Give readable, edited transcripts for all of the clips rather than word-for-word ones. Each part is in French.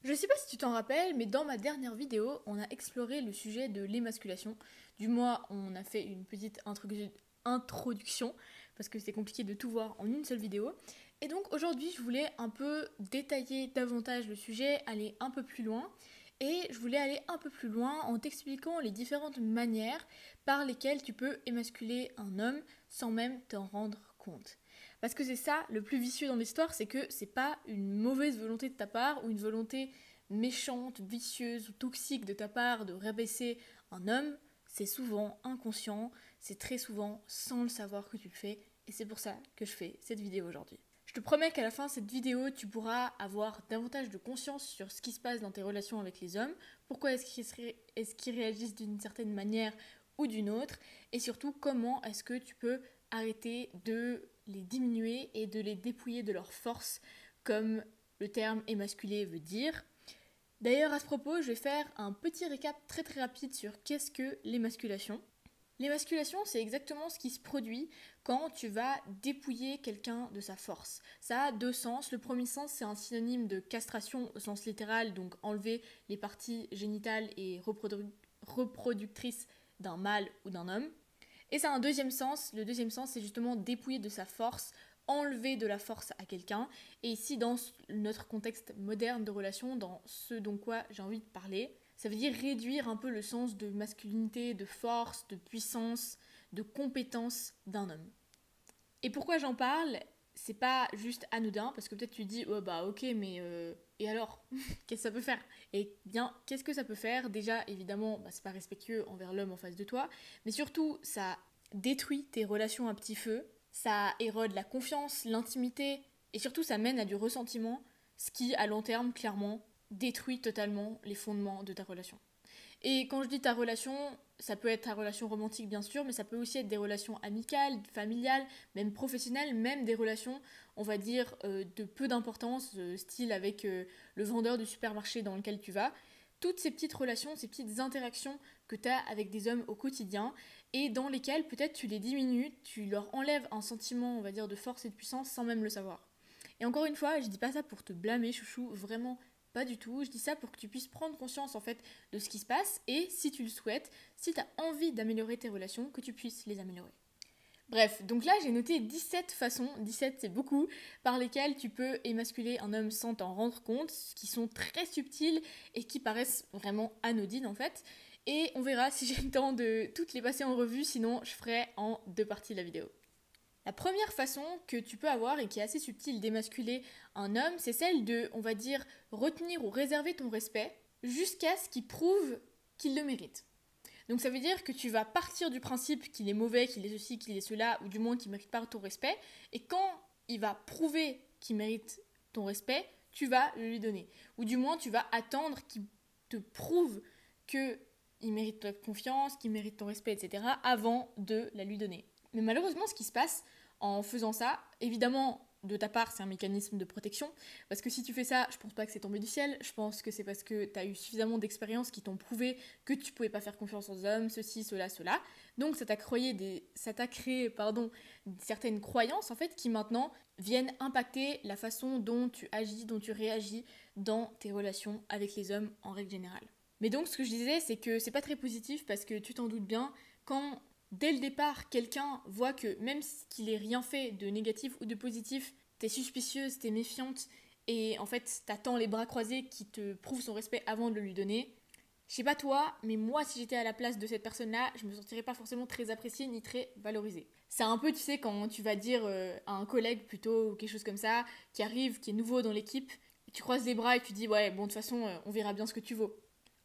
Je sais pas si tu t'en rappelles, mais dans ma dernière vidéo, on a exploré le sujet de l'émasculation. Du moins, on a fait une petite introduction, parce que c'est compliqué de tout voir en une seule vidéo. Et donc aujourd'hui, je voulais un peu détailler davantage le sujet, aller un peu plus loin. Et je voulais aller un peu plus loin en t'expliquant les différentes manières par lesquelles tu peux émasculer un homme sans même t'en rendre compte. Parce que c'est ça le plus vicieux dans l'histoire, c'est que c'est pas une mauvaise volonté de ta part ou une volonté méchante, vicieuse ou toxique de ta part de rabaisser un homme, c'est souvent inconscient, c'est très souvent sans le savoir que tu le fais, et c'est pour ça que je fais cette vidéo aujourd'hui. Je te promets qu'à la fin de cette vidéo, tu pourras avoir davantage de conscience sur ce qui se passe dans tes relations avec les hommes, pourquoi est-ce qu'ils réagissent d'une certaine manière ou d'une autre, et surtout comment est-ce que tu peux arrêter de les diminuer et de les dépouiller de leur force, comme le terme émasculé veut dire. D'ailleurs, à ce propos, je vais faire un petit récap très très rapide sur qu'est-ce que l'émasculation. L'émasculation, c'est exactement ce qui se produit quand tu vas dépouiller quelqu'un de sa force. Ça a deux sens. Le premier sens, c'est un synonyme de castration au sens littéral, donc enlever les parties génitales et reproductrices d'un mâle ou d'un homme. Et ça a un deuxième sens. Le deuxième sens, c'est justement dépouiller de sa force, enlever de la force à quelqu'un. Et ici, dans notre contexte moderne de relation, dans ce dont quoi j'ai envie de parler, ça veut dire réduire un peu le sens de masculinité, de force, de puissance, de compétence d'un homme. Et pourquoi j'en parle? C'est pas juste anodin, parce que peut-être tu dis, oh bah ok, mais et alors? Qu'est-ce que ça peut faire? Et bien, qu'est-ce que ça peut faire? Déjà, évidemment, bah, c'est pas respectueux envers l'homme en face de toi, mais surtout, ça détruit tes relations à petit feu, ça érode la confiance, l'intimité, et surtout, ça mène à du ressentiment, ce qui, à long terme, clairement, détruit totalement les fondements de ta relation. Et quand je dis ta relation, ça peut être ta relation romantique bien sûr, mais ça peut aussi être des relations amicales, familiales, même professionnelles, même des relations, on va dire, de peu d'importance, style avec le vendeur du supermarché dans lequel tu vas. Toutes ces petites relations, ces petites interactions que tu as avec des hommes au quotidien et dans lesquelles peut-être tu les diminues, tu leur enlèves un sentiment, on va dire, de force et de puissance sans même le savoir. Et encore une fois, je dis pas ça pour te blâmer, chouchou, vraiment pas du tout. Je dis ça pour que tu puisses prendre conscience en fait de ce qui se passe et si tu le souhaites, si tu as envie d'améliorer tes relations, que tu puisses les améliorer. Bref, donc là j'ai noté 17 façons, 17 c'est beaucoup, par lesquelles tu peux émasculer un homme sans t'en rendre compte, qui sont très subtiles et qui paraissent vraiment anodines en fait. Et on verra si j'ai le temps de toutes les passer en revue, sinon je ferai en deux parties la vidéo. La première façon que tu peux avoir et qui est assez subtile d'émasculer un homme, c'est celle de, on va dire, retenir ou réserver ton respect jusqu'à ce qu'il prouve qu'il le mérite. Donc ça veut dire que tu vas partir du principe qu'il est mauvais, qu'il est ceci, qu'il est cela, ou du moins qu'il ne mérite pas ton respect, et quand il va prouver qu'il mérite ton respect, tu vas le lui donner. Ou du moins tu vas attendre qu'il te prouve qu'il mérite ta confiance, qu'il mérite ton respect, etc., avant de la lui donner. Mais malheureusement, ce qui se passe en faisant ça, évidemment, de ta part, c'est un mécanisme de protection, parce que si tu fais ça, je pense pas que c'est tombé du ciel, je pense que c'est parce que tu as eu suffisamment d'expériences qui t'ont prouvé que tu pouvais pas faire confiance aux hommes, ceci, cela, cela. Donc ça t'a créé certaines croyances en fait qui maintenant viennent impacter la façon dont tu agis, dont tu réagis dans tes relations avec les hommes en règle générale. Mais donc ce que je disais, c'est que c'est pas très positif parce que tu t'en doutes bien, quand dès le départ, quelqu'un voit que même qu'il ait rien fait de négatif ou de positif, t'es suspicieuse, t'es méfiante, et en fait t'attends les bras croisés qui te prouvent son respect avant de le lui donner. Je sais pas toi, mais moi si j'étais à la place de cette personne-là, je me sentirais pas forcément très appréciée ni très valorisée. C'est un peu, tu sais, quand tu vas dire à un collègue plutôt ou quelque chose comme ça, qui arrive, qui est nouveau dans l'équipe, tu croises les bras et tu dis ouais bon de toute façon on verra bien ce que tu vaux.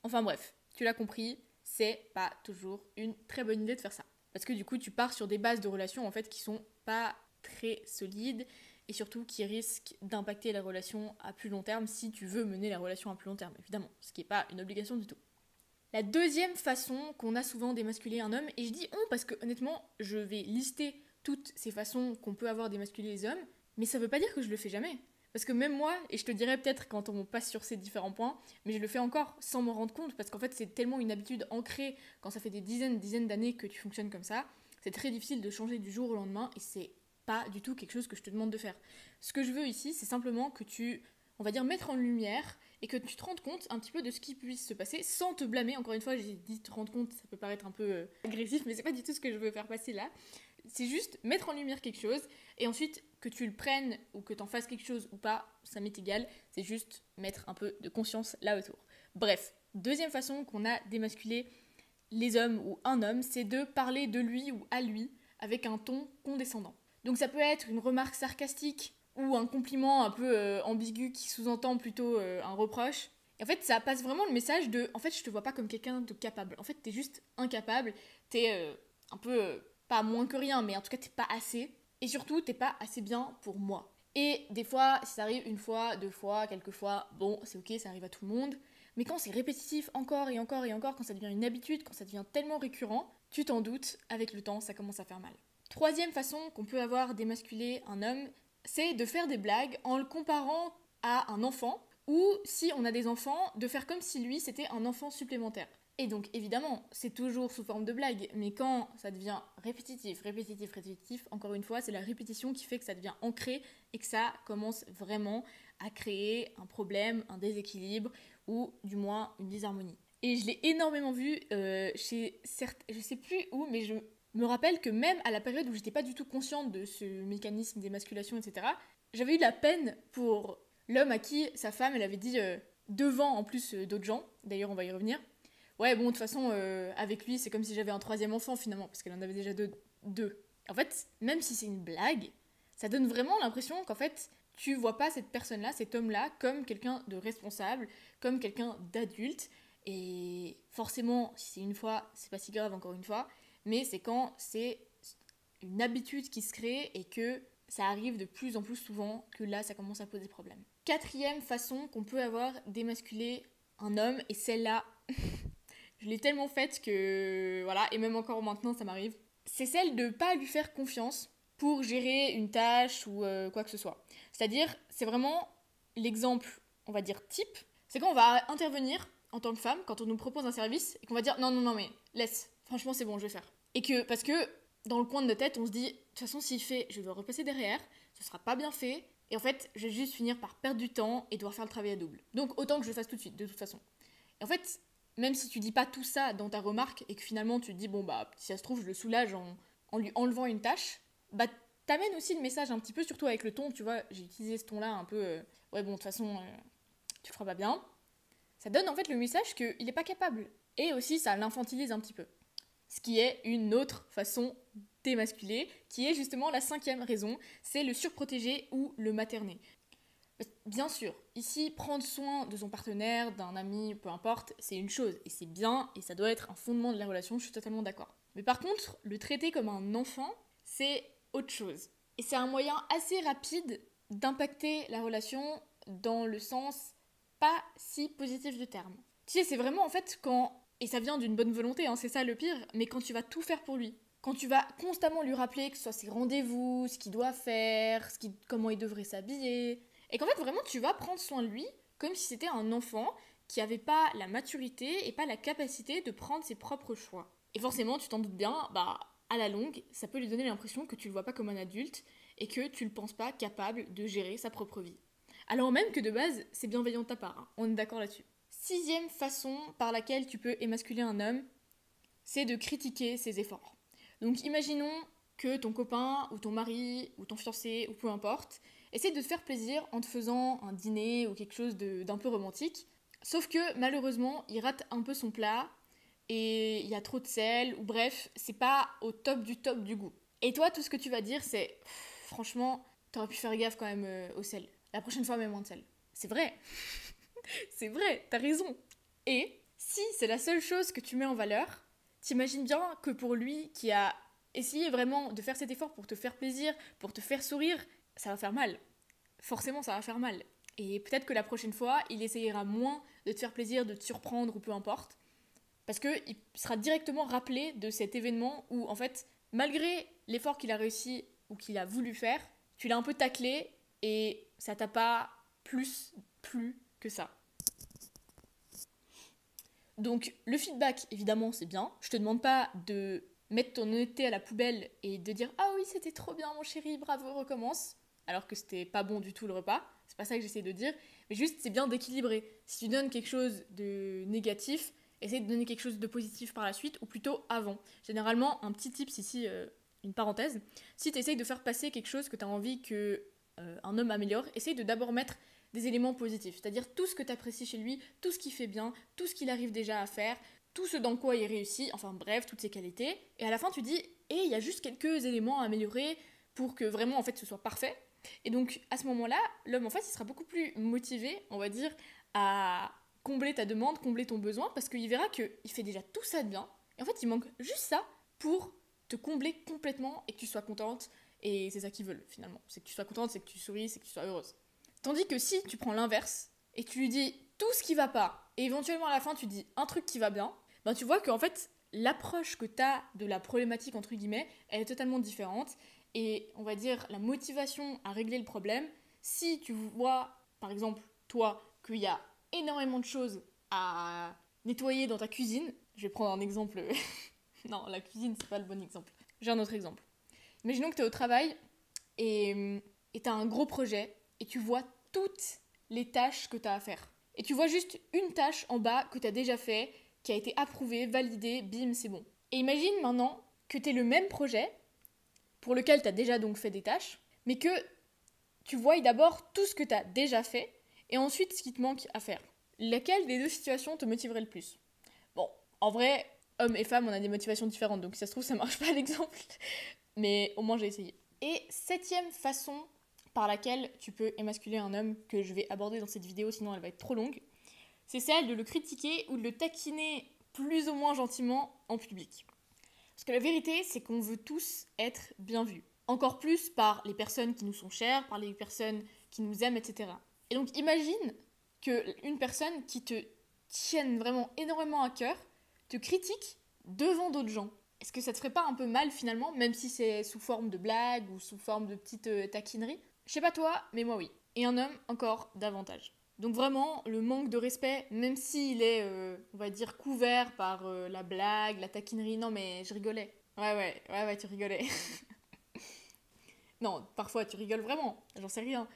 Enfin bref, tu l'as compris, c'est pas toujours une très bonne idée de faire ça. Parce que du coup, tu pars sur des bases de relations en fait qui sont pas très solides et surtout qui risquent d'impacter la relation à plus long terme si tu veux mener la relation à plus long terme, évidemment, ce qui n'est pas une obligation du tout. La deuxième façon qu'on a souvent d'émasculer un homme, et je dis on parce que honnêtement, je vais lister toutes ces façons qu'on peut avoir d'émasculer les hommes, mais ça veut pas dire que je le fais jamais. Parce que même moi, et je te dirai peut-être quand on passe sur ces différents points, mais je le fais encore sans m'en rendre compte, parce qu'en fait c'est tellement une habitude ancrée, quand ça fait des dizaines d'années que tu fonctionnes comme ça, c'est très difficile de changer du jour au lendemain, et c'est pas du tout quelque chose que je te demande de faire. Ce que je veux ici, c'est simplement que tu, on va dire, mettre en lumière et que tu te rendes compte un petit peu de ce qui puisse se passer sans te blâmer. Encore une fois, j'ai dit te rendre compte, ça peut paraître un peu agressif, mais c'est pas du tout ce que je veux faire passer là. C'est juste mettre en lumière quelque chose et ensuite que tu le prennes ou que tu en fasses quelque chose ou pas, ça m'est égal. C'est juste mettre un peu de conscience là autour. Bref, deuxième façon qu'on a d'émasculer les hommes ou un homme, c'est de parler de lui ou à lui avec un ton condescendant. Donc ça peut être une remarque sarcastique ou un compliment un peu ambigu qui sous-entend plutôt un reproche. Et en fait, ça passe vraiment le message de « En fait, je te vois pas comme quelqu'un de capable. En fait, t'es juste incapable. T'es un peu, pas moins que rien, mais en tout cas, t'es pas assez. Et surtout, t'es pas assez bien pour moi. » Et des fois, si ça arrive une fois, deux fois, quelques fois, bon, c'est ok, ça arrive à tout le monde. Mais quand c'est répétitif encore et encore et encore, quand ça devient une habitude, quand ça devient tellement récurrent, tu t'en doutes, avec le temps, ça commence à faire mal. Troisième façon qu'on peut avoir d'émasculer un homme, c'est de faire des blagues en le comparant à un enfant, ou si on a des enfants, de faire comme si lui c'était un enfant supplémentaire. Et donc évidemment, c'est toujours sous forme de blague, mais quand ça devient répétitif, encore une fois, c'est la répétition qui fait que ça devient ancré et que ça commence vraiment à créer un problème, un déséquilibre, ou du moins une disharmonie. Et je l'ai énormément vu chez certes, je sais plus où, mais je me rappelle que même à la période où j'étais pas du tout consciente de ce mécanisme d'émasculation, etc., j'avais eu de la peine pour l'homme à qui sa femme, elle avait dit devant en plus d'autres gens, d'ailleurs on va y revenir, ouais bon de toute façon avec lui c'est comme si j'avais un troisième enfant finalement, parce qu'elle en avait déjà deux. En fait, même si c'est une blague, ça donne vraiment l'impression qu'en fait tu vois pas cette personne-là, cet homme-là, comme quelqu'un de responsable, comme quelqu'un d'adulte, et forcément si c'est une fois, c'est pas si grave encore une fois, mais c'est quand c'est une habitude qui se crée et que ça arrive de plus en plus souvent que là, ça commence à poser problème. Quatrième façon qu'on peut avoir d'émasculer un homme, et celle-là, je l'ai tellement faite que voilà, et même encore maintenant ça m'arrive, c'est celle de pas lui faire confiance pour gérer une tâche ou quoi que ce soit. C'est-à-dire, c'est vraiment l'exemple, on va dire type, c'est quand on va intervenir en tant que femme, quand on nous propose un service, et qu'on va dire non, mais laisse, franchement c'est bon, je vais faire. Et que, parce que dans le coin de notre tête, on se dit, de toute façon s'il fait, je dois repasser derrière, ce sera pas bien fait, et en fait, je vais juste finir par perdre du temps et devoir faire le travail à double. Donc autant que je le fasse tout de suite, de toute façon. Et en fait, même si tu dis pas tout ça dans ta remarque, et que finalement tu te dis, bon bah, si ça se trouve, je le soulage en lui enlevant une tâche, bah t'amènes aussi le message un petit peu, surtout avec le ton, tu vois, j'ai utilisé ce ton-là un peu, ouais bon, de toute façon, tu le feras pas bien. Ça donne en fait le message qu'il est pas capable. Et aussi, ça l'infantilise un petit peu. Ce qui est une autre façon d'émasculer, qui est justement la cinquième raison, c'est le surprotéger ou le materner. Bien sûr, ici, prendre soin de son partenaire, d'un ami, peu importe, c'est une chose, et c'est bien, et ça doit être un fondement de la relation, je suis totalement d'accord. Mais par contre, le traiter comme un enfant, c'est autre chose. Et c'est un moyen assez rapide d'impacter la relation dans le sens pas si positif du terme. Tu sais, c'est vraiment en fait quand, et ça vient d'une bonne volonté, hein, c'est ça le pire, mais quand tu vas tout faire pour lui, quand tu vas constamment lui rappeler que ce soit ses rendez-vous, ce qu'il doit faire, comment il devrait s'habiller, et qu'en fait vraiment tu vas prendre soin de lui comme si c'était un enfant qui n'avait pas la maturité et pas la capacité de prendre ses propres choix. Et forcément, tu t'en doutes bien, bah à la longue, ça peut lui donner l'impression que tu le vois pas comme un adulte et que tu le penses pas capable de gérer sa propre vie. Alors même que de base, c'est bienveillant de ta part, hein. On est d'accord là-dessus. Sixième façon par laquelle tu peux émasculer un homme, c'est de critiquer ses efforts. Donc imaginons que ton copain ou ton mari ou ton fiancé ou peu importe essaie de te faire plaisir en te faisant un dîner ou quelque chose d'un peu romantique, sauf que malheureusement il rate un peu son plat et il y a trop de sel ou bref, c'est pas au top du goût. Et toi, tout ce que tu vas dire c'est franchement, t'aurais pu faire gaffe quand même au sel. La prochaine fois, mets moins de sel. C'est vrai. C'est vrai, t'as raison. Et si c'est la seule chose que tu mets en valeur, t'imagines bien que pour lui qui a essayé vraiment de faire cet effort pour te faire plaisir, pour te faire sourire, ça va faire mal. Forcément, ça va faire mal. Et peut-être que la prochaine fois, il essayera moins de te faire plaisir, de te surprendre ou peu importe. Parce qu'il sera directement rappelé de cet événement où, en fait, malgré l'effort qu'il a réussi ou qu'il a voulu faire, tu l'as un peu taclé et ça t'a pas plus plu que ça. Donc le feedback, évidemment, c'est bien. Je te demande pas de mettre ton honnêteté à la poubelle et de dire « Ah oui, c'était trop bien mon chéri, bravo, recommence », alors que c'était pas bon du tout le repas. c'est pas ça que j'essaie de dire, mais juste c'est bien d'équilibrer. Si tu donnes quelque chose de négatif, essaye de donner quelque chose de positif par la suite, ou plutôt avant. Généralement, un petit tips ici, une parenthèse, si tu essayes de faire passer quelque chose que tu as envie que un homme améliore, essaye de d'abord mettre des éléments positifs, c'est-à-dire tout ce que tu apprécies chez lui, tout ce qu'il fait bien, tout ce qu'il arrive déjà à faire, tout ce dans quoi il réussit, enfin bref, toutes ses qualités, et à la fin tu dis, il y a juste quelques éléments à améliorer pour que vraiment en fait ce soit parfait. Et donc à ce moment-là, l'homme en fait il sera beaucoup plus motivé, on va dire, à combler ta demande, combler ton besoin, parce qu'il verra qu'il fait déjà tout ça de bien, et en fait il manque juste ça pour te combler complètement et que tu sois contente, et c'est ça qu'ils veulent finalement, c'est que tu sois contente, c'est que tu souris, c'est que tu sois heureuse. Tandis que si tu prends l'inverse, et tu lui dis tout ce qui va pas, et éventuellement à la fin tu dis un truc qui va bien, ben tu vois qu'en fait l'approche que tu as de la problématique entre guillemets, elle est totalement différente, et on va dire la motivation à régler le problème, si tu vois par exemple toi qu'il y a énormément de choses à nettoyer dans ta cuisine, je vais prendre un exemple, non la cuisine c'est pas le bon exemple, j'ai un autre exemple. Imaginons que tu es au travail et tu as un gros projet et tu vois toutes les tâches que tu as à faire. Et tu vois juste une tâche en bas que tu as déjà fait, qui a été approuvée, validée, bim, c'est bon. Et imagine maintenant que tu aies le même projet, pour lequel tu as déjà donc fait des tâches, mais que tu vois d'abord tout ce que tu as déjà fait, et ensuite ce qui te manque à faire. Laquelle des deux situations te motiverait le plus? Bon, en vrai, hommes et femmes, on a des motivations différentes, donc si ça se trouve, ça marche pas l'exemple. Mais au moins j'ai essayé. Et 7e façon par laquelle tu peux émasculer un homme, que je vais aborder dans cette vidéo, sinon elle va être trop longue, c'est celle de le critiquer ou de le taquiner plus ou moins gentiment en public. Parce que la vérité, c'est qu'on veut tous être bien vus. Encore plus par les personnes qui nous sont chères, par les personnes qui nous aiment, etc. Et donc imagine qu'une personne qui te tienne vraiment énormément à cœur te critique devant d'autres gens. Est-ce que ça te ferait pas un peu mal finalement, même si c'est sous forme de blague ou sous forme de petite taquinerie? Je sais pas toi, mais moi oui. Et un homme encore davantage. Donc vraiment, le manque de respect, même s'il est, on va dire, couvert par la blague, la taquinerie, non mais je rigolais. Ouais, tu rigolais. Non, parfois tu rigoles vraiment, j'en sais rien.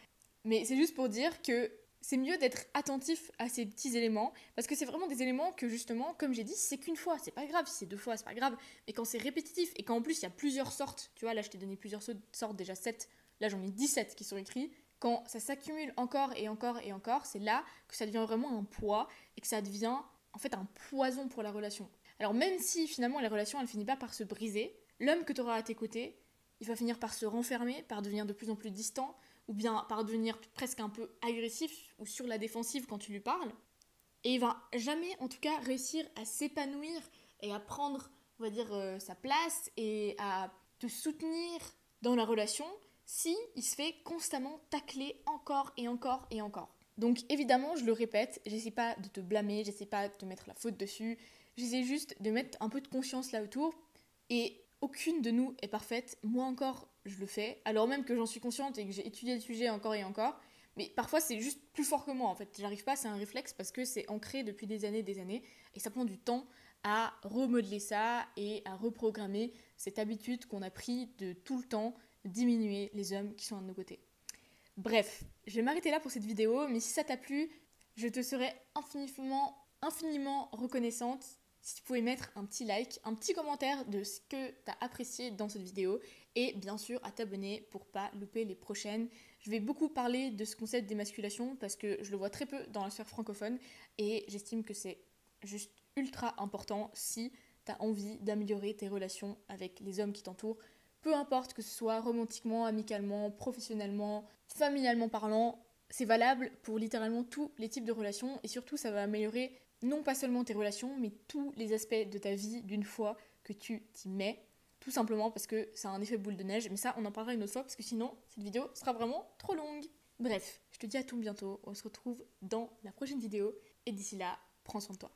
Mais c'est juste pour dire que c'est mieux d'être attentif à ces petits éléments, parce que c'est vraiment des éléments que justement, comme j'ai dit, c'est qu'une fois, c'est pas grave, si c'est 2 fois, c'est pas grave, mais quand c'est répétitif, et qu'en plus il y a plusieurs sortes, tu vois, là je t'ai donné plusieurs sortes, déjà 7, là j'en ai 17 qui sont écrits, quand ça s'accumule encore et encore et encore, c'est là que ça devient vraiment un poids, et que ça devient en fait un poison pour la relation. Alors même si finalement la relation elle finit pas par se briser, l'homme que tu auras à tes côtés, il va finir par se renfermer, par devenir de plus en plus distant, ou bien par devenir presque un peu agressif ou sur la défensive quand tu lui parles. Et il va jamais, en tout cas, réussir à s'épanouir et à prendre, on va dire, sa place et à te soutenir dans la relation si il se fait constamment tacler encore et encore et encore. Donc évidemment, je le répète, j'essaie pas de te blâmer, j'essaie pas de te mettre la faute dessus, j'essaie juste de mettre un peu de conscience là autour. Et aucune de nous est parfaite, moi encore je le fais, alors même que j'en suis consciente et que j'ai étudié le sujet encore et encore, mais parfois c'est juste plus fort que moi en fait, j'arrive pas, c'est un réflexe parce que c'est ancré depuis des années, et ça prend du temps à remodeler ça et à reprogrammer cette habitude qu'on a pris de tout le temps diminuer les hommes qui sont à nos côtés. Bref, je vais m'arrêter là pour cette vidéo, mais si ça t'a plu, je te serais infiniment reconnaissante si tu pouvais mettre un petit like, un petit commentaire de ce que tu as apprécié dans cette vidéo et bien sûr à t'abonner pour pas louper les prochaines. Je vais beaucoup parler de ce concept d'émasculation parce que je le vois très peu dans la sphère francophone et j'estime que c'est juste ultra important si tu as envie d'améliorer tes relations avec les hommes qui t'entourent, peu importe que ce soit romantiquement, amicalement, professionnellement, familialement parlant, c'est valable pour littéralement tous les types de relations et surtout ça va améliorer non pas seulement tes relations, mais tous les aspects de ta vie d'une fois que tu t'y mets, tout simplement parce que ça a un effet boule de neige, mais ça on en parlera une autre fois parce que sinon cette vidéo sera vraiment trop longue. Bref, je te dis à tout bientôt, on se retrouve dans la prochaine vidéo et d'ici là, prends soin de toi.